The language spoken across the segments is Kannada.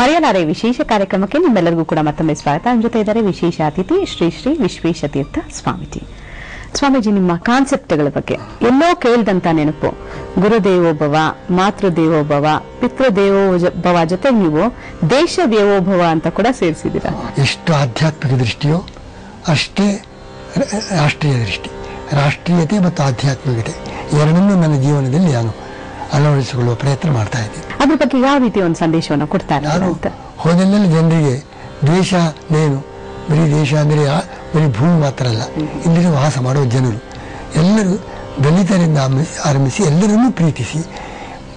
ಮರೆಯಲಾರೆ ವಿಶೇಷ ಕಾರ್ಯಕ್ರಮಕ್ಕೆ ನಿಮ್ಮೆಲ್ಲರಿಗೂ ಕೂಡ ಮತ್ತೊಮ್ಮೆ ಸ್ವಾಗತ. ನಮ್ಮ ಜೊತೆ ಇದ್ದಾರೆ ವಿಶೇಷ ಅತಿಥಿ ಶ್ರೀ ಶ್ರೀ ವಿಶ್ವೇಶತೀರ್ಥ ಸ್ವಾಮೀಜಿ. ಸ್ವಾಮೀಜಿ, ನಿಮ್ಮ ಕಾನ್ಸೆಪ್ಟ್ಗಳ ಬಗ್ಗೆ ಎಲ್ಲೋ ಕೇಳಿದಂತ ನೆನಪು, ಗುರುದೇವೋಭವ, ಮಾತೃದೇವೋಭವ, ಪಿತೃದೇವೋಭವ ಜೊತೆ ನೀವು ದೇಶ ದೇವೋಭವ ಅಂತ ಕೂಡ ಸೇರಿಸಿದ್ದೀರಾ. ಎಷ್ಟು ಆಧ್ಯಾತ್ಮಿಕ ದೃಷ್ಟಿಯೋ ಅಷ್ಟೇ ರಾಷ್ಟ್ರೀಯ ದೃಷ್ಟಿ. ರಾಷ್ಟ್ರೀಯತೆ ಮತ್ತು ಆಧ್ಯಾತ್ಮಿಕತೆ ಎರಡನ್ನೂ ನನ್ನ ಜೀವನದಲ್ಲಿ ನಾನು ಅಳವಡಿಸಿಕೊಳ್ಳುವ ಪ್ರಯತ್ನ ಮಾಡ್ತಾ ಇದ್ದೀನಿ. ಅದ್ರ ಬಗ್ಗೆ ಯಾವ ರೀತಿಯ ಒಂದು ಸಂದೇಶವನ್ನು ಕೊಡ್ತಾರೆ? ನಾನು ಹೋದೆಲ್ಲ ಜನರಿಗೆ ದೇಶ ಏನು, ಬರೀ ದೇಶ ಅಂದರೆ ಬರೀ ಭೂಮಿ ಮಾತ್ರ ಅಲ್ಲ, ಇಲ್ಲಿ ವಾಸ ಮಾಡುವ ಜನರು ಎಲ್ಲರೂ ದಲಿತರಿಂದ ಆರಂಭಿಸಿ ಎಲ್ಲರನ್ನೂ ಪ್ರೀತಿಸಿ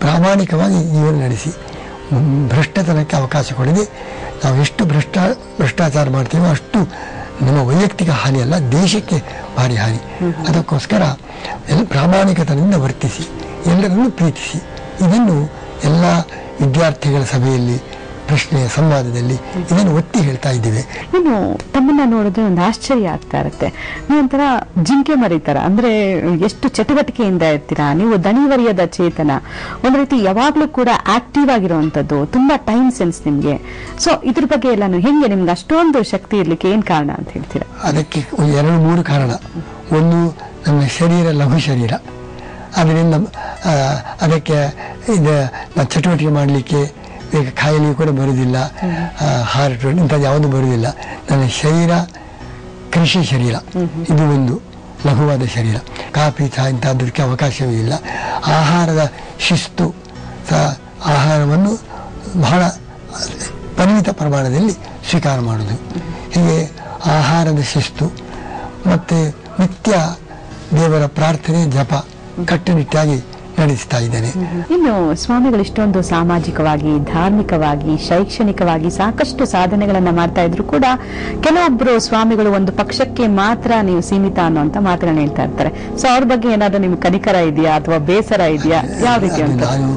ಪ್ರಾಮಾಣಿಕವಾಗಿ ಜೀವನ ನಡೆಸಿ ಭ್ರಷ್ಟತನಕ್ಕೆ ಅವಕಾಶ ಕೊಡದೆ ನಾವು ಎಷ್ಟು ಭ್ರಷ್ಟಾಚಾರ ಮಾಡ್ತೀವೋ ಅಷ್ಟು ನಮ್ಮ ವೈಯಕ್ತಿಕ ಹಾನಿ ಅಲ್ಲ, ದೇಶಕ್ಕೆ ಭಾರಿ ಹಾನಿ. ಅದಕ್ಕೋಸ್ಕರ ಪ್ರಾಮಾಣಿಕತನದಿಂದ ವರ್ತಿಸಿ ಎಲ್ಲರನ್ನೂ ಪ್ರೀತಿಸಿ, ಇದನ್ನು ಎಲ್ಲ ವಿದ್ಯಾರ್ಥಿಗಳ ಸಭೆಯಲ್ಲಿ ಪ್ರಶ್ನೆಯ ಸಂವಾದದಲ್ಲಿ ಇದನ್ನು ಒತ್ತಿ ಹೇಳ್ತಾ ಇದ್ದೇವೆ. ಇನ್ನು ತಮ್ಮನ್ನ ನೋಡಿದ್ರೆ ಒಂದು ಆಶ್ಚರ್ಯ ಆಗ್ತಾ ಇರುತ್ತೆ. ನೀವೊಂಥರ ಜಿಂಕೆ ಮರಿತಾರ, ಅಂದ್ರೆ ಎಷ್ಟು ಚಟುವಟಿಕೆಯಿಂದ ಇರ್ತೀರಾ. ನೀವು ದಣಿವರಿಯದ ಚೇತನ, ಒಂದು ರೀತಿ ಯಾವಾಗ್ಲೂ ಕೂಡ ಆಕ್ಟಿವ್ ಆಗಿರುವಂತದ್ದು, ತುಂಬಾ ಟೈಮ್ ಸೆನ್ಸ್ ನಿಮ್ಗೆ. ಸೊ ಇದ್ರ ಬಗ್ಗೆ ಎಲ್ಲ ಹೆಂಗೆ ನಿಮ್ಗೆ ಅಷ್ಟೊಂದು ಶಕ್ತಿ ಇರ್ಲಿಕ್ಕೆ ಏನ್ ಕಾರಣ ಅಂತ ಹೇಳ್ತೀರಾ? ಅದಕ್ಕೆ 2-3 ಕಾರಣ. ಒಂದು, ನನ್ನ ಶರೀರ ಲಘು ಶರೀರ, ಅದರಿಂದ ಅದಕ್ಕೆ ಚಟುವಟಿಕೆ ಮಾಡಲಿಕ್ಕೆ ಈಗ ಕಾಯಿಲೆ ಕೂಡ ಬರುವುದಿಲ್ಲ, ಹಾರ್ಟ್ ಇಂಥದ್ದು ಯಾವುದು ಬರುವುದಿಲ್ಲ. ನನ್ನ ಶರೀರ ಕೃಷಿ ಶರೀರ, ಇದು ಒಂದು ಲಘುವಾದ ಶರೀರ. ಕಾಫಿ ಚಹಾ ಇಂಥದ್ದಕ್ಕೆ ಅವಕಾಶವೇ ಇಲ್ಲ. ಆಹಾರದ ಶಿಸ್ತು ಆಹಾರವನ್ನು ಬಹಳ ಪರಿಮಿತ ಪ್ರಮಾಣದಲ್ಲಿ ಸ್ವೀಕಾರ ಮಾಡೋದು, ಹೀಗೆ ಆಹಾರದ ಶಿಸ್ತು ಮತ್ತು ನಿತ್ಯ ದೇವರ ಪ್ರಾರ್ಥನೆ ಜಪ ಕಟ್ಟುನಿಟ್ಟಾಗಿ ನಡೆಸ್ತಾ ಇದ್ದೇನೆ. ಇನ್ನು ಸ್ವಾಮಿಗಳು ಇಷ್ಟೊಂದು ಸಾಮಾಜಿಕವಾಗಿ, ಧಾರ್ಮಿಕವಾಗಿ, ಶೈಕ್ಷಣಿಕವಾಗಿ ಸಾಕಷ್ಟು ಸಾಧನೆಗಳನ್ನ ಮಾಡ್ತಾ ಇದ್ರು ಕೂಡ ಕೆಲವೊಬ್ರು ಸ್ವಾಮಿಗಳು ಒಂದು ಪಕ್ಷಕ್ಕೆ ಮಾತ್ರ ನೀವು ಸೀಮಿತ ಅನ್ನುವಂತ ಮಾತುಗಳನ್ನ ಹೇಳ್ತಾ ಇರ್ತಾರೆ. ಸೊ ಅವ್ರ ಬಗ್ಗೆ ಏನಾದ್ರೂ ನಿಮ್ಗೆ ಕನಿಕರ ಇದೆಯಾ ಅಥವಾ ಬೇಸರ ಇದೆಯಾ? ಯಾವ ರೀತಿ ಅಂತ ನಾನು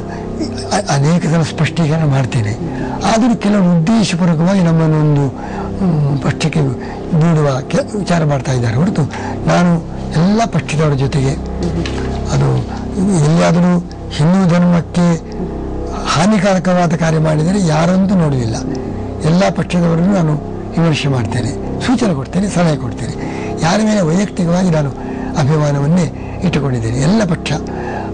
ಅನೇಕ ಸಲ ಸ್ಪಷ್ಟೀಕರಣ ಮಾಡ್ತೇನೆ. ಆದರೂ ಕೆಲವು ಉದ್ದೇಶಪೂರ್ವಕವಾಗಿ ನಮ್ಮನ್ನೊಂದು ಪಕ್ಷಕ್ಕೆ ನೀಡುವ ವಿಚಾರ ಮಾಡ್ತಾ ಇದ್ದಾರೆ ಹೊರತು ನಾನು ಎಲ್ಲ ಪಕ್ಷದವರ ಜೊತೆಗೆ, ಅದು ಎಲ್ಲಿಯಾದರೂ ಹಿಂದೂ ಧರ್ಮಕ್ಕೆ ಹಾನಿಕಾರಕವಾದ ಕಾರ್ಯ ಮಾಡಿದರೆ ಯಾರಂತೂ ನೋಡುವುದಿಲ್ಲ. ಎಲ್ಲ ಪಕ್ಷದವರನ್ನು ನಾನು ವಿಮರ್ಶೆ ಮಾಡ್ತೇನೆ, ಸೂಚನೆ ಕೊಡ್ತೇನೆ, ಸಲಹೆ ಕೊಡ್ತೇನೆ. ಯಾರ ಮೇಲೆ ವೈಯಕ್ತಿಕವಾಗಿ ನಾನು ಅಭಿಮಾನವನ್ನೇ ಇಟ್ಟುಕೊಂಡಿದ್ದೇನೆ. ಎಲ್ಲ ಪಕ್ಷ,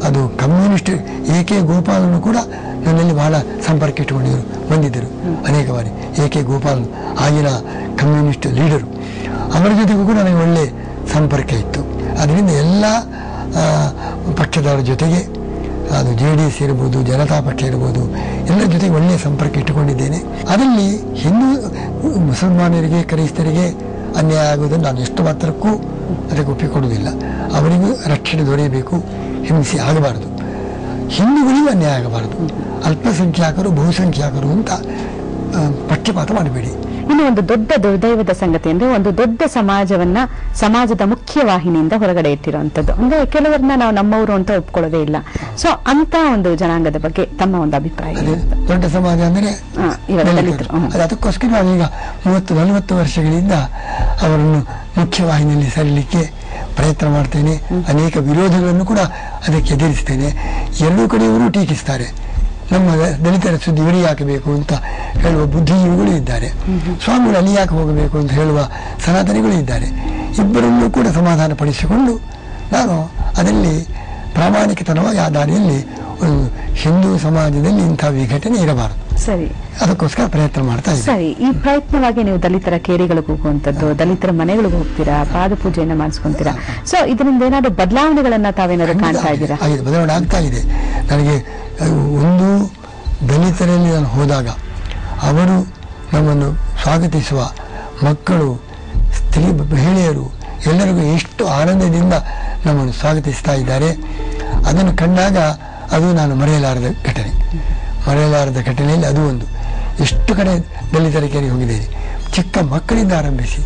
ಅದು ಕಮ್ಯುನಿಸ್ಟ್ ಎ.ಕೆ. ಗೋಪಾಲನು ಕೂಡ ನನ್ನಲ್ಲಿ ಬಹಳ ಸಂಪರ್ಕ ಇಟ್ಟುಕೊಂಡಿದ್ದರು, ಬಂದಿದ್ದರು ಅನೇಕ ಬಾರಿ. ಎ.ಕೆ. ಗೋಪಾಲ್ ಆಗಿನ ಕಮ್ಯುನಿಸ್ಟ್ ಲೀಡರು, ಅವರ ಜೊತೆಗೂ ಕೂಡ ನನಗೆ ಒಳ್ಳೆ ಸಂಪರ್ಕ ಇತ್ತು. ಅದರಿಂದ ಎಲ್ಲ ಪಕ್ಷದವರ ಜೊತೆಗೆ, ಅದು JDS ಇರ್ಬೋದು, ಜನತಾ ಪಕ್ಷ ಇರ್ಬೋದು, ಎಲ್ಲರ ಜೊತೆಗೆ ಒಳ್ಳೆಯ ಸಂಪರ್ಕ ಇಟ್ಟುಕೊಂಡಿದ್ದೇನೆ. ಅದರಲ್ಲಿ ಹಿಂದೂ ಮುಸಲ್ಮಾನರಿಗೆ, ಕ್ರೈಸ್ತರಿಗೆ ಅನ್ಯಾಯ ಆಗುವುದನ್ನು ನಾನು ಎಷ್ಟು ಮಾತ್ರಕ್ಕೂ ಅದಕ್ಕೆ ಒಪ್ಪಿಕೊಡುವುದಿಲ್ಲ. ಅವರಿಗೂ ರಕ್ಷಣೆ ದೊರೆಯಬೇಕು, ಹಿಂಸೆ ಆಗಬಾರದು. ಹಿಂದೂಗಳಿಗೂ ಅನ್ಯಾಯ ಆಗಬಾರದು. ಅಲ್ಪಸಂಖ್ಯಾತರು ಬಹುಸಂಖ್ಯಾತರು ಅಂತ ಪಕ್ಷಪಾತ ಮಾಡಬೇಡಿ. ಇನ್ನು ಒಂದು ದೊಡ್ಡ ದುರ್ದೈವದ ಸಂಗತಿ ಅಂದ್ರೆ ಒಂದು ದೊಡ್ಡ ಸಮಾಜವನ್ನ ಸಮಾಜದ ಮುಖ್ಯವಾಹಿನಿಯಿಂದ ಹೊರಗಡೆ ಇಟ್ಟಿರುವಂತದ್ದು. ಅಂದ್ರೆ ಕೆಲವರನ್ನ ನಾವು ನಮ್ಮವರು ಅಂತ ಒಪ್ಕೊಳ್ಳೋದೇ ಇಲ್ಲ. ಸೊ ಅಂತ ಒಂದು ಜನಾಂಗದ ಬಗ್ಗೆ ತಮ್ಮ ಒಂದು ಅಭಿಪ್ರಾಯ? ದೊಡ್ಡ ಸಮಾಜ ಅಂದ್ರೆ ಅದಕ್ಕೋಸ್ಕರ ನಾನೀಗ 30-40 ವರ್ಷಗಳಿಂದ ಅವರನ್ನು ಮುಖ್ಯವಾಹಿನಿಯಲ್ಲಿ ಸರಿಲಿಕ್ಕೆ ಪ್ರಯತ್ನ ಮಾಡ್ತೇನೆ. ಅನೇಕ ವಿರೋಧಗಳನ್ನು ಕೂಡ ಅದಕ್ಕೆ ಎದುರಿಸ್ತೇನೆ. ಎರಡೂ ಕಡೆಯವರು ಟೀಕಿಸ್ತಾರೆ. ನಮ್ಮ ದಲಿತರ ಸುದ್ದಿ ಇವರಿಗೆ ಹಾಕಬೇಕು ಅಂತ ಹೇಳುವ ಬುದ್ಧಿಜೀವಿಗಳು ಇದ್ದಾರೆ, ಸ್ವಾಮಿಗಳು ಅಲ್ಲಿ ಯಾಕೆ ಹೋಗಬೇಕು ಅಂತ ಹೇಳುವ ಸನಾತನಿಗಳು ಇದ್ದಾರೆ. ಇಬ್ಬರನ್ನೂ ಕೂಡ ಸಮಾಧಾನ ಪಡಿಸಿಕೊಂಡು ನಾನು ಅದರಲ್ಲಿ ಪ್ರಾಮಾಣಿಕತನವಾಗಿ ಆ ದಾರಿಯಲ್ಲಿ ಒಂದು ಹಿಂದೂ ಸಮಾಜದಲ್ಲಿ ಇಂಥ ವಿಘಟನೆ ಇರಬಾರದು. ಸರಿ, ಅದಕ್ಕೋಸ್ಕರ ಪ್ರಯತ್ನ ಮಾಡ್ತಾ ಇದ್ದೀನಿ. ಸರಿ, ಈ ಪ್ರಯತ್ನವಾಗಿ ನೀವು ದಲಿತರ ಕೇರಿಗಳಿಗೆ ಹೋಗುವಂತದ್ದು, ದಲಿತರ ಮನೆಗಳಿಗೆ ಹೋಗ್ತೀರಾ, ಪಾದ ಪೂಜೆಯನ್ನ ಮಾಡಿಸ್ಕೊಂತೀರಾ. ಸೊ ಇದರಿಂದ ಏನಾದ್ರು ಬದಲಾವಣೆಗಳನ್ನ ತಾವೇನಾದ್ರು ಕಾಣ್ತಾ ಇದ್ದೀರಾ? ಬದಲಾವಣೆ ಆಗ್ತಾ ಇದೆ. ನನಗೆ ಒಂದು ದಲಿತರಲ್ಲಿ ನಾನು ಹೋದಾಗ ಅವರು ನಮ್ಮನ್ನು ಸ್ವಾಗತಿಸುವ ಮಕ್ಕಳು, ಸ್ತ್ರೀ ಮಹಿಳೆಯರು ಎಲ್ಲರಿಗೂ ಎಷ್ಟು ಆನಂದದಿಂದ ನಮ್ಮನ್ನು ಸ್ವಾಗತಿಸ್ತಾ ಇದ್ದಾರೆ. ಅದನ್ನು ಕಂಡಾಗ ಅದು ನಾನು ಮರೆಯಲಾರದ ಘಟನೆಯಲ್ಲಿ ಅದು ಒಂದು. ಎಷ್ಟು ಕಡೆ ದಲಿತರ ಕೇರಿಗೆ ಹೋಗಿದ್ದೇನೆ, ಚಿಕ್ಕ ಮಕ್ಕಳಿಂದ ಆರಂಭಿಸಿ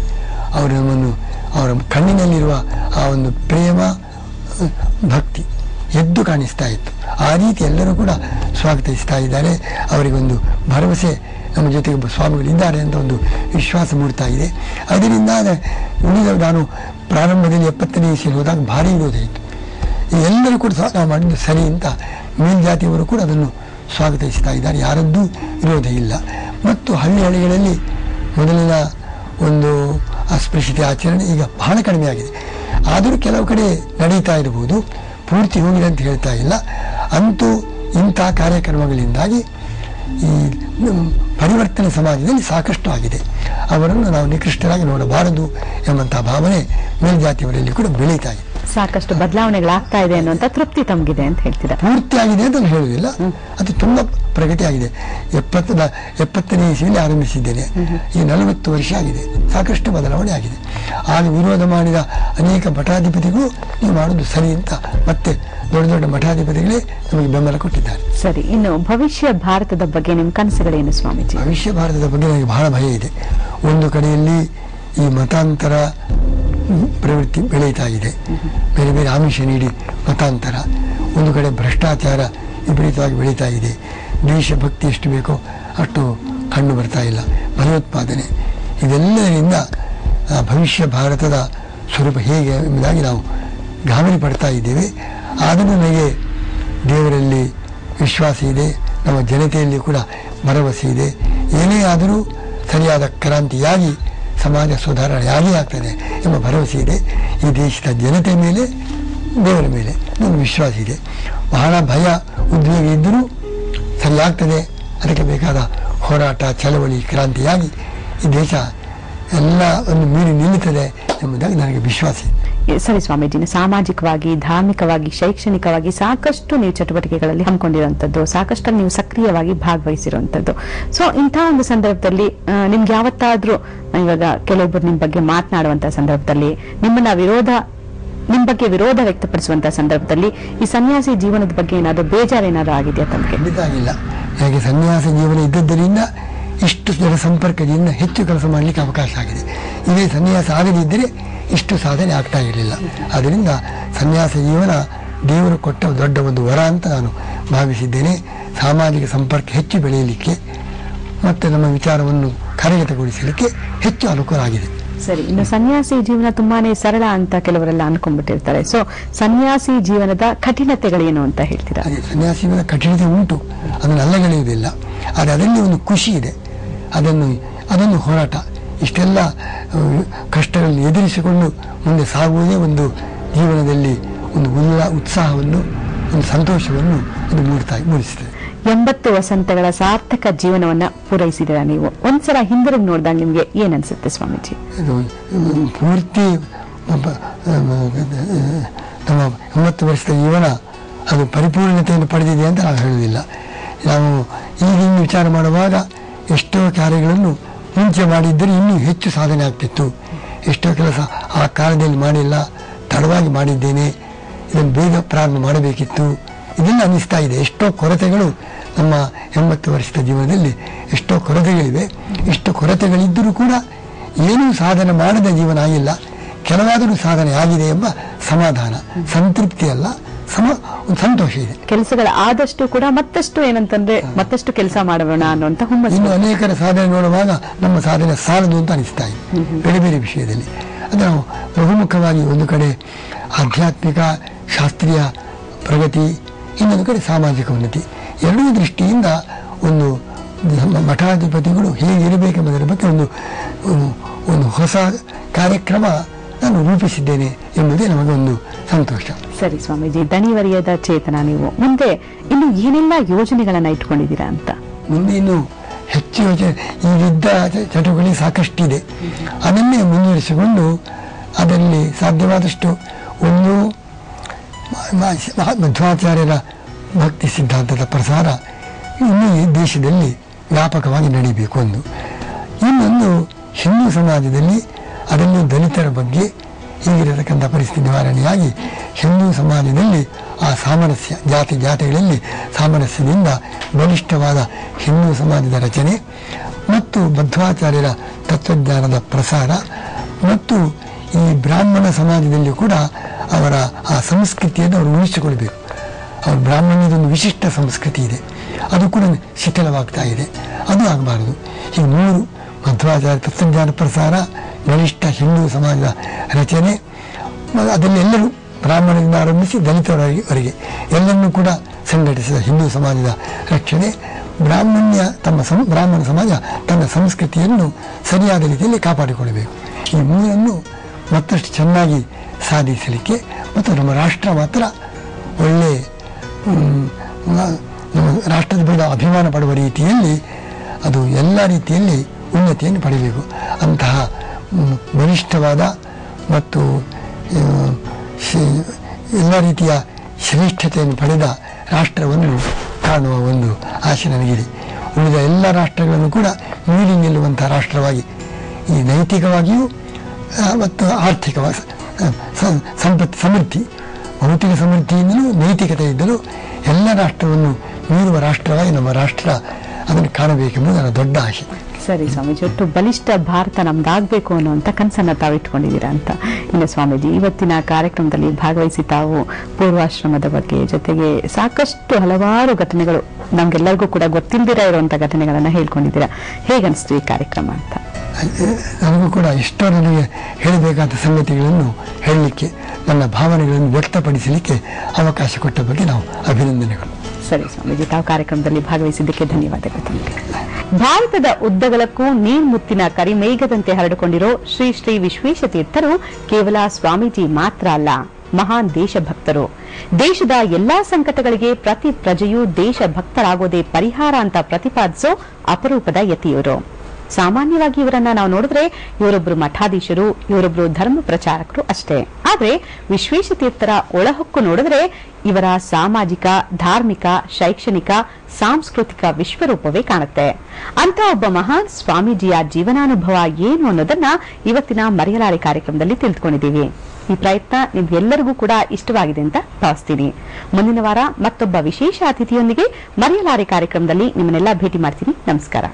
ಅವರು ನಮ್ಮನ್ನು, ಅವರ ಕಣ್ಣಿನಲ್ಲಿರುವ ಆ ಒಂದು ಪ್ರೇಮ ಭಕ್ತಿ ಎದ್ದು ಕಾಣಿಸ್ತಾ ಇತ್ತು. ಆ ರೀತಿ ಎಲ್ಲರೂ ಕೂಡ ಸ್ವಾಗತಿಸ್ತಾ ಇದ್ದಾರೆ. ಅವರಿಗೊಂದು ಭರವಸೆ, ನಮ್ಮ ಜೊತೆಗೆ ಸ್ವಾಮಿಗಳಿದ್ದಾರೆ ಅಂತ ಒಂದು ವಿಶ್ವಾಸ ಮೂಡ್ತಾ ಇದೆ. ಅದರಿಂದ ನಾನು ಪ್ರಾರಂಭದಲ್ಲಿ 70ನೇ ಇಸವಿಯಲ್ಲಿ ಹೋದಾಗ ಭಾರಿ ವಿರೋಧ ಇತ್ತು. ಎಲ್ಲರೂ ಕೂಡ ನಾವು ಮಾಡಿದ್ದು ಸರಿ ಅಂತ ಮೇಲ್ಜಾತಿಯವರು ಕೂಡ ಅದನ್ನು ಸ್ವಾಗತಿಸ್ತಾ ಇದ್ದಾರೆ. ಯಾರದ್ದೂ ವಿರೋಧ ಇಲ್ಲ. ಮತ್ತು ಹಳ್ಳಿಗಳಲ್ಲಿ ಮೊದಲಿನ ಒಂದು ಅಸ್ಪೃಶ್ಯತೆ ಆಚರಣೆ ಈಗ ಬಹಳ ಕಡಿಮೆ ಆಗಿದೆ. ಆದರೂ ಕೆಲವು ಕಡೆ ನಡೀತಾ ಇರಬಹುದು, ಪೂರ್ತಿ ಹೋಗಿದೆ ಅಂತ ಹೇಳ್ತಾ ಇಲ್ಲ. ಅಂತೂ ಇಂಥ ಕಾರ್ಯಕ್ರಮಗಳಿಂದಾಗಿ ಈ ಪರಿವರ್ತನೆ ಸಮಾಜದಲ್ಲಿ ಸಾಕಷ್ಟು ಆಗಿದೆ. ಅವರನ್ನು ನಾವು ನಿಕೃಷ್ಟರಾಗಿ ನೋಡಬಾರದು ಎಂಬಂತಹ ಭಾವನೆ ಮೇಲ್ಜಾತಿಯವರಲ್ಲಿ ಕೂಡ ಬೆಳೀತಾ ಇದೆ. ಸಾಕಷ್ಟು ಬದಲಾವಣೆಗಳಾಗ್ತಾ ಇದೆ ಅನ್ನುವಂಥ ತೃಪ್ತಿ ತಮಗಿದೆ ಅಂತ ಹೇಳ್ತೀರಾ? ಪೂರ್ತಿ ಆಗಿದೆ ಅಂತ ಹೇಳುವುದಿಲ್ಲ, ಅದು ತುಂಬಾ ಪ್ರಗತಿ ಆಗಿದೆ. 70ನೇ ಇಸವಿಯಲ್ಲಿ ಆರಂಭಿಸಿದ್ದೇನೆ, ಈ 40 ವರ್ಷ ಆಗಿದೆ. ಸಾಕಷ್ಟು ಬದಲಾವಣೆ ಆಗಿದೆ. ಆಗ ವಿರೋಧ ಮಾಡಿದ ಅನೇಕ ಮಠಾಧಿಪತಿಗಳು ನೀವು ಮಾಡುವುದು ಸರಿ ಅಂತ ಮತ್ತೆ ದೊಡ್ಡ ದೊಡ್ಡ ಮಠಾಧಿಪತಿಗಳೇ ನಮಗೆ ಬೆಂಬಲ ಕೊಟ್ಟಿದ್ದಾರೆ. ಸರಿ, ಇನ್ನು ಭವಿಷ್ಯ ಭಾರತದ ಬಗ್ಗೆ ನಿಮ್ಮ ಕನಸುಗಳೇನು ಸ್ವಾಮೀಜಿ? ಭವಿಷ್ಯ ಭಾರತದ ಬಗ್ಗೆ ನನಗೆ ಬಹಳ ಭಯ ಇದೆ. ಒಂದು ಕಡೆಯಲ್ಲಿ ಈ ಮತಾಂತರ ಪ್ರವೃತ್ತಿ ಬೆಳೀತಾ ಇದೆ, ಬೇರೆ ಬೇರೆ ಆಮಿಷ ನೀಡಿ ಮತಾಂತರ. ಒಂದು ಕಡೆ ಭ್ರಷ್ಟಾಚಾರ ವಿಪರೀತವಾಗಿ ಬೆಳೀತಾ ಇದೆ. ದೇಶಭಕ್ತಿ ಎಷ್ಟು ಬೇಕೋ ಅಷ್ಟು ಕಂಡು ಬರ್ತಾ ಇಲ್ಲ. ಭಯೋತ್ಪಾದನೆ, ಇದೆಲ್ಲದರಿಂದ ಭವಿಷ್ಯ ಭಾರತದ ಸ್ವರೂಪ ಹೇಗೆ ಎಂಬುದಾಗಿ ನಾವು ಗಾಬರಿ ಪಡ್ತಾ ಇದ್ದೇವೆ. ಆದರೂ ನನಗೆ ದೇವರಲ್ಲಿ ವಿಶ್ವಾಸ ಇದೆ, ನಮ್ಮ ಜನತೆಯಲ್ಲಿ ಕೂಡ ಭರವಸೆ ಇದೆ. ಏನೇ ಆದರೂ ಸರಿಯಾದ ಕ್ರಾಂತಿಯಾಗಿ ಸಮಾಜ ಸುಧಾರಣೆಯಾಗಿ ಆಗ್ತದೆ ಎಂಬ ಭರವಸೆ ಇದೆ. ಈ ದೇಶದ ಜನತೆ ಮೇಲೆ, ದೇವರ ಮೇಲೆ ನನ್ನ ವಿಶ್ವಾಸ ಇದೆ. ಬಹಳ ಭಯ ಉದ್ವೇಗ ಇದ್ದರೂ ಸರಿಯಾಗ್ತದೆ. ಅದಕ್ಕೆ ಬೇಕಾದ ಹೋರಾಟ, ಚಳವಳಿ, ಕ್ರಾಂತಿಯಾಗಿ ಈ ದೇಶ ಎಲ್ಲವನ್ನು ಮೀರಿ ನಿಲ್ಲುತ್ತದೆ ಎಂಬುದಾಗಿ ನನಗೆ ವಿಶ್ವಾಸ ಇದೆ. ಸರಿ ಸ್ವಾಮೀಜಿ, ಸಾಮಾಜಿಕವಾಗಿ, ಧಾರ್ಮಿಕವಾಗಿ, ಶೈಕ್ಷಣಿಕವಾಗಿ ಸಾಕಷ್ಟು ನೀವು ಚಟುವಟಿಕೆಗಳಲ್ಲಿ ಹಮ್ಮಿಕೊಂಡಿರುವಂತದ್ದು, ಸಾಕಷ್ಟು ನೀವು ಸಕ್ರಿಯವಾಗಿ ಭಾಗವಹಿಸಿರುವಂತದ್ದು. ಸೊ ಇಂತಹ ಒಂದು ಸಂದರ್ಭದಲ್ಲಿ ನಿಮ್ಗೆ ಯಾವತ್ತಾದ್ರೂ ಇವಾಗ ಕೆಲವೊಬ್ಬರು ನಿಮ್ ಬಗ್ಗೆ ಮಾತನಾಡುವಂತಹ ಸಂದರ್ಭದಲ್ಲಿ ನಿಮ್ ಬಗ್ಗೆ ವಿರೋಧ ವ್ಯಕ್ತಪಡಿಸುವಂತಹ ಸಂದರ್ಭದಲ್ಲಿ ಈ ಸನ್ಯಾಸಿ ಜೀವನದ ಬಗ್ಗೆ ಏನಾದ್ರು ಬೇಜಾರೇನಾದ್ರು ಆಗಿದೆಯಾ ತಮಗೆ? ಖಂಡಿತ ಆಗಿಲ್ಲ. ಹಾಗೆ ಸನ್ಯಾಸ ಜೀವನ ಇದ್ದದ್ದರಿಂದ ಇಷ್ಟು ಜನ ಸಂಪರ್ಕದಿಂದ ಹೆಚ್ಚು ಕೆಲಸ ಮಾಡಲಿಕ್ಕೆ ಅವಕಾಶ ಆಗಿದೆ. ಇದೇ ಸನ್ಯಾಸ ಆಗದಿದ್ದರೆ ಇಷ್ಟು ಸಾಧನೆ ಆಗ್ತಾ ಇರಲಿಲ್ಲ. ಆದ್ದರಿಂದ ಸನ್ಯಾಸ ಜೀವನ ದೇವರು ಕೊಟ್ಟ ದೊಡ್ಡ ಒಂದು ವರ ಅಂತ ನಾನು ಭಾವಿಸಿದ್ದೇನೆ. ಸಾಮಾಜಿಕ ಸಂಪರ್ಕ ಹೆಚ್ಚು ಬೆಳೆಯಲಿಕ್ಕೆ ಮತ್ತು ನಮ್ಮ ವಿಚಾರವನ್ನು ಕಾರ್ಯಗತಗೊಳಿಸಲಿಕ್ಕೆ ಹೆಚ್ಚು ಅನುಕೂಲ ಆಗಿದೆ. ಸರಿ, ಇನ್ನು ಸನ್ಯಾಸಿ ಜೀವನ ತುಂಬಾನೇ ಸರಳ ಅಂತ ಕೆಲವರೆಲ್ಲ ಅನ್ಕೊಂಡ್ಬಿಟ್ಟಿರ್ತಾರೆ. ಸೊ ಸನ್ಯಾಸಿ ಜೀವನದ ಕಠಿಣತೆಗಳೇನು ಅಂತ ಹೇಳ್ತೀರಾ? ಸನ್ಯಾಸಿ ಜೀವನ ಕಠಿಣತೆ ಉಂಟು, ಅದನ್ನು ಅಲ್ಲಗಳೆಯುವುದಿಲ್ಲ. ಆದರೆ ಅದರಲ್ಲಿ ಒಂದು ಖುಷಿ ಇದೆ. ಅದೊಂದು ಹೋರಾಟ. ಇಷ್ಟೆಲ್ಲ ಕಷ್ಟಗಳನ್ನು ಎದುರಿಸಿಕೊಂಡು ಮುಂದೆ ಸಾಗುವುದೇ ಒಂದು ಜೀವನದಲ್ಲಿ ಒಂದು ಉತ್ಸಾಹವನ್ನು, ಒಂದು ಸಂತೋಷವನ್ನು ಅದು ಮೂಡಿಸುತ್ತದೆ. 80 ವಸಂತಗಳ ಸಾರ್ಥಕ ಜೀವನವನ್ನ ಪೂರೈಸಿದ್ದೀರಾ ನೀವು. ಒಂದ್ಸಲ ಹಿಂದಿರುಗಿ ನೋಡಿದಾಗ ನಿಮ್ಗೆ ಏನ್ ಅನ್ಸುತ್ತೆ ಸ್ವಾಮೀಜಿ? ಪೂರ್ತಿ ನಮ್ಮ 80 ವರ್ಷದ ಜೀವನ ಅದು ಪರಿಪೂರ್ಣತೆಯನ್ನು ಪಡೆದಿದೆ ಅಂತ ನಾವು ಹೇಳುವುದಿಲ್ಲ. ನಾವು ಈಗಿನ ವಿಚಾರ ಮಾಡುವಾಗ ಎಷ್ಟೋ ಕಾರ್ಯಗಳನ್ನು ಮುಂಚೆ ಮಾಡಿದ್ದರೆ ಇನ್ನೂ ಹೆಚ್ಚು ಸಾಧನೆ ಆಗ್ತಿತ್ತು. ಎಷ್ಟೋ ಕೆಲಸ ಆ ಕಾಲದಲ್ಲಿ ಮಾಡಿಲ್ಲ, ತಡವಾಗಿ ಮಾಡಿದ್ದೇನೆ, ಇದನ್ನು ಬೇಗ ಪ್ರಾರಂಭ ಮಾಡಬೇಕಿತ್ತು, ಇದೆಲ್ಲ ಅನ್ನಿಸ್ತಾ ಇದೆ. ಎಷ್ಟೋ ಕೊರತೆಗಳು ನಮ್ಮ 80 ವರ್ಷದ ಜೀವನದಲ್ಲಿ ಎಷ್ಟೋ ಕೊರತೆಗಳಿವೆ. ಇಷ್ಟು ಕೊರತೆಗಳಿದ್ದರೂ ಕೂಡ ಏನೂ ಸಾಧನೆ ಮಾಡದ ಜೀವನ ಆಗಿಲ್ಲ. ಕೆಲವಾದರೂ ಸಾಧನೆ ಆಗಿದೆ ಎಂಬ ಸಮಾಧಾನ, ಸಂತೃಪ್ತಿ ಅಲ್ಲ, ಒಂದು ಸಂತೋಷ ಇದೆ. ಕೆಲಸಗಳ ಆದಷ್ಟು ಕೂಡ ಮತ್ತಷ್ಟು ಏನಂತಂದ್ರೆ ಮತ್ತಷ್ಟು ಕೆಲಸ ಮಾಡೋಣ ಅನ್ನುವಂತ ಹುಮ್ಮಸ್ಸು. ಇನ್ನು ಅನೇಕರ ಸಾಧನೆ ನೋಡುವಾಗ ನಮ್ಮ ಸಾಧನೆ ಸಾಲದು ಅಂತ ಅನಿಸ್ತಾ ಇದೆ ಬೇರೆ ಬೇರೆ ವಿಷಯದಲ್ಲಿ. ಅದು ನಾವು ಬಹುಮುಖವಾಗಿ ಒಂದು ಕಡೆ ಆಧ್ಯಾತ್ಮಿಕ ಶಾಸ್ತ್ರೀಯ ಪ್ರಗತಿ, ಇನ್ನೊಂದು ಕಡೆ ಸಾಮಾಜಿಕ ಉನ್ನತಿ, ಎರಡೂ ದೃಷ್ಟಿಯಿಂದ ಒಂದು ಮಠಾಧಿಪತಿಗಳು ಹೇಗಿರಬೇಕೆಂಬುದರ ಬಗ್ಗೆ ಒಂದು ಹೊಸ ಕಾರ್ಯಕ್ರಮ ನಾನು ರೂಪಿಸಿದ್ದೇನೆ ಎಂಬುದೇ ನಮಗೆ ಒಂದು ಸಂತೋಷ. ಸರಿ ಸ್ವಾಮೀಜಿ, ದಣಿವರಿಯದ ಚೇತನ ನೀವು. ಮುಂದೆ ಇನ್ನು ಏನೆಲ್ಲ ಯೋಜನೆಗಳನ್ನ ಇಟ್ಕೊಂಡಿದ್ದೀರಾ ಅಂತ? ಮುಂದೆ ಇನ್ನು ಹೆಚ್ಚು ಯೋಚನೆ, ಈಗಿದ್ದ ಚಟುವಟಿಕೆ ಸಾಕಷ್ಟಿದೆ, ಅದನ್ನೇ ಮುಂದುವರಿಸಿಕೊಂಡು ಅದರಲ್ಲಿ ಸಾಧ್ಯವಾದಷ್ಟು ಒಂದು ಮಧ್ವಾಚಾರ್ಯರ ಭಕ್ತಿ ಸಿದ್ಧಾಂತದ ಪ್ರಸಾರ ಇನ್ನೂ ಈ ದೇಶದಲ್ಲಿ ವ್ಯಾಪಕವಾಗಿ ನಡೀಬೇಕು. ಇನ್ನೊಂದು ಹಿಂದೂ ಸಮಾಜದಲ್ಲಿ ಅದನ್ನು ದಲಿತರ ಬಗ್ಗೆ ಹೀಗಿರತಕ್ಕಂಥ ಪರಿಸ್ಥಿತಿ ನಿವಾರಣೆಯಾಗಿ ಹಿಂದೂ ಸಮಾಜದಲ್ಲಿ ಆ ಸಾಮರಸ್ಯ, ಜಾತಿಗಳಲ್ಲಿ ಸಾಮರಸ್ಯದಿಂದ ಬಲಿಷ್ಠವಾದ ಹಿಂದೂ ಸಮಾಜದ ರಚನೆ ಮತ್ತು ಮಧ್ವಾಚಾರ್ಯರ ತತ್ವಜ್ಞಾನದ ಪ್ರಸಾರ ಮತ್ತು ಈ ಬ್ರಾಹ್ಮಣ ಸಮಾಜದಲ್ಲಿ ಕೂಡ ಅವರ ಆ ಸಂಸ್ಕೃತಿಯನ್ನು ಅವರು ಉಳಿಸಿಕೊಳ್ಬೇಕು. ಅವ್ರ ಬ್ರಾಹ್ಮಣ್ಯದೊಂದು ವಿಶಿಷ್ಟ ಸಂಸ್ಕೃತಿ ಇದೆ, ಅದು ಕೂಡ ಶಿಥಿಲವಾಗ್ತಾ ಇದೆ, ಅದು ಆಗಬಾರದು. ಈ 3 ಮಧ್ವಾಚಾರ್ಯ ತತ್ವಜ್ಞಾನ ಪ್ರಸಾರ, ಬಲಿಷ್ಠ ಹಿಂದೂ ಸಮಾಜದ ರಚನೆ, ಅದರಲ್ಲಿ ಎಲ್ಲರೂ ಬ್ರಾಹ್ಮಣರಿಂದ ಆರಂಭಿಸಿ ದಲಿತರವರೆಗೆ ಎಲ್ಲರನ್ನೂ ಕೂಡ ಸಂಘಟಿಸಿದ ಹಿಂದೂ ಸಮಾಜದ ರಕ್ಷಣೆ ಬ್ರಾಹ್ಮಣ ಸಮಾಜ ತನ್ನ ಸಂಸ್ಕೃತಿಯನ್ನು ಸರಿಯಾದ ರೀತಿಯಲ್ಲಿ ಕಾಪಾಡಿಕೊಳ್ಳಬೇಕು. ಈ ಮೂರನ್ನು ಮತ್ತಷ್ಟು ಚೆನ್ನಾಗಿ ಸಾಧಿಸಲಿಕ್ಕೆ ಮತ್ತು ನಮ್ಮ ರಾಷ್ಟ್ರ ಮಾತ್ರ ಒಳ್ಳೆ ನಮ್ಮ ರಾಷ್ಟ್ರದ ಬಗ್ಗೆ ಅಭಿಮಾನ ಪಡುವ ರೀತಿಯಲ್ಲಿ ಅದು ಎಲ್ಲ ರೀತಿಯಲ್ಲಿ ಉನ್ನತಿಯನ್ನು ಪಡೆಯಬೇಕು. ಅಂತಹ ಬಲಿಷ್ಠವಾದ ಮತ್ತು ಎಲ್ಲ ರೀತಿಯ ಶ್ರೇಷ್ಠತೆಯನ್ನು ಪಡೆದ ರಾಷ್ಟ್ರವನ್ನು ಕಾಣುವ ಒಂದು ಆಸೆ ನನಗಿದೆ. ಉಳಿದ ಎಲ್ಲ ರಾಷ್ಟ್ರಗಳನ್ನು ಕೂಡ ಮೀರಿ ನಿಲ್ಲುವಂತಹ ರಾಷ್ಟ್ರವಾಗಿ ಈ ನೈತಿಕವಾಗಿಯೂ ಮತ್ತು ಆರ್ಥಿಕವಾಗಿ ಸಮೃದ್ಧಿ, ಭೌತಿಕ ಸಮೃದ್ಧಿಯಿಂದಲೂ ನೈತಿಕತೆಯಿಂದಲೂ ಎಲ್ಲ ರಾಷ್ಟ್ರವನ್ನು ಮೀರುವ ರಾಷ್ಟ್ರವಾಗಿ ನಮ್ಮ ರಾಷ್ಟ್ರ ಅದನ್ನು ಕಾಣಬೇಕೆಂಬುದು ನನ್ನ ದೊಡ್ಡ ಆಸೆ. ಸರಿ ಸ್ವಾಮೀಜಿ, ಒಟ್ಟು ಬಲಿಷ್ಠ ಭಾರತ ನಮ್ದಾಗಬೇಕು ಅನ್ನುವಂಥ ಕನಸನ್ನ ತಾವಿಟ್ಕೊಂಡಿದ್ದೀರಾ ಅಂತ. ಇನ್ನು ಸ್ವಾಮೀಜಿ, ಇವತ್ತಿನ ಕಾರ್ಯಕ್ರಮದಲ್ಲಿ ಭಾಗವಹಿಸಿ ತಾವು ಪೂರ್ವಾಶ್ರಮದ ಬಗ್ಗೆ ಜೊತೆಗೆ ಸಾಕಷ್ಟು ಹಲವಾರು ಘಟನೆಗಳು ನಮ್ಗೆಲ್ಲರಿಗೂ ಕೂಡ ಗೊತ್ತಿಲ್ಲದಿರ ಇರುವಂಥ ಘಟನೆಗಳನ್ನ ಹೇಳ್ಕೊಂಡಿದ್ದೀರಾ. ಹೇಗನ್ನಿಸ್ತು ಈ ಕಾರ್ಯಕ್ರಮ ಅಂತ? ನನಗೂ ಕೂಡ ಎಷ್ಟೋ ನನಗೆ ಹೇಳಬೇಕಾದ ಸಂಗತಿಗಳನ್ನು ಹೇಳಲಿಕ್ಕೆ, ನನ್ನ ಭಾವನೆಗಳನ್ನು ವ್ಯಕ್ತಪಡಿಸಲಿಕ್ಕೆ ಅವಕಾಶ ಕೊಟ್ಟ ಬಗ್ಗೆ ನಾವು ಅಭಿನಂದನೆಗಳು. ಸರಿ ಸ್ವಾಮೀಜಿ, ತಾವು ಕಾರ್ಯಕ್ರಮದಲ್ಲಿ ಭಾಗವಹಿಸಿದ್ದಕ್ಕೆ ಧನ್ಯವಾದಗಳು ತಮಗೆ. ಭಾರತದ ಉದ್ದಗಲಕ್ಕೂ ನೀರ್ಮುತ್ತಿನ ಕರಿಮೇಘದಂತೆ ಹರಡಿಕೊಂಡಿರೋ ಶ್ರೀ ಶ್ರೀ ವಿಶ್ವೇಶತೀರ್ಥರು ಕೇವಲ ಸ್ವಾಮೀಜಿ ಮಾತ್ರ ಅಲ್ಲ, ಮಹಾನ್ ದೇಶಭಕ್ತರು. ದೇಶದ ಎಲ್ಲಾ ಸಂಕಟಗಳಿಗೆ ಪ್ರತಿ ಪ್ರಜೆಯೂ ದೇಶಭಕ್ತರಾಗೋದೇ ಪರಿಹಾರ ಅಂತ ಪ್ರತಿಪಾದಿಸೋ ಅಪರೂಪದ ಯತಿಯವರು. ಸಾಮಾನ್ಯವಾಗಿ ಇವರನ್ನ ನಾವು ನೋಡಿದ್ರೆ ಇವರೊಬ್ರು ಮಠಾಧೀಶರು, ಇವರೊಬ್ರು ಧರ್ಮ ಪ್ರಚಾರಕರು ಅಷ್ಟೇ. ಆದ್ರೆ ವಿಶ್ವೇಶತೀರ್ಥರ ಒಳಹೊಕ್ಕು ನೋಡಿದ್ರೆ ಇವರ ಸಾಮಾಜಿಕ, ಧಾರ್ಮಿಕ, ಶೈಕ್ಷಣಿಕ, ಸಾಂಸ್ಕೃತಿಕ ವಿಶ್ವರೂಪವೇ ಕಾಣುತ್ತೆ. ಅಂತ ಒಬ್ಬ ಮಹಾನ್ ಸ್ವಾಮೀಜಿಯ ಜೀವನಾನುಭವ ಏನು ಅನ್ನೋದನ್ನ ಇವತ್ತಿನ ಮರೆಯಲಾರೆ ಕಾರ್ಯಕ್ರಮದಲ್ಲಿ ತಿಳಿದುಕೊಂಡಿದ್ದೀವಿ. ಈ ಪ್ರಯತ್ನ ನಿಮ್ಗೆಲ್ಲರಿಗೂ ಕೂಡ ಇಷ್ಟವಾಗಿದೆ ಅಂತ ಭಾವಿಸ್ತೀನಿ. ಮುಂದಿನ ವಾರ ಮತ್ತೊಬ್ಬ ವಿಶೇಷ ಅತಿಥಿಯೊಂದಿಗೆ ಮರೆಯಲಾರೆ ಕಾರ್ಯಕ್ರಮದಲ್ಲಿ ನಿಮ್ಮನ್ನೆಲ್ಲ ಭೇಟಿ ಮಾಡ್ತೀನಿ. ನಮಸ್ಕಾರ.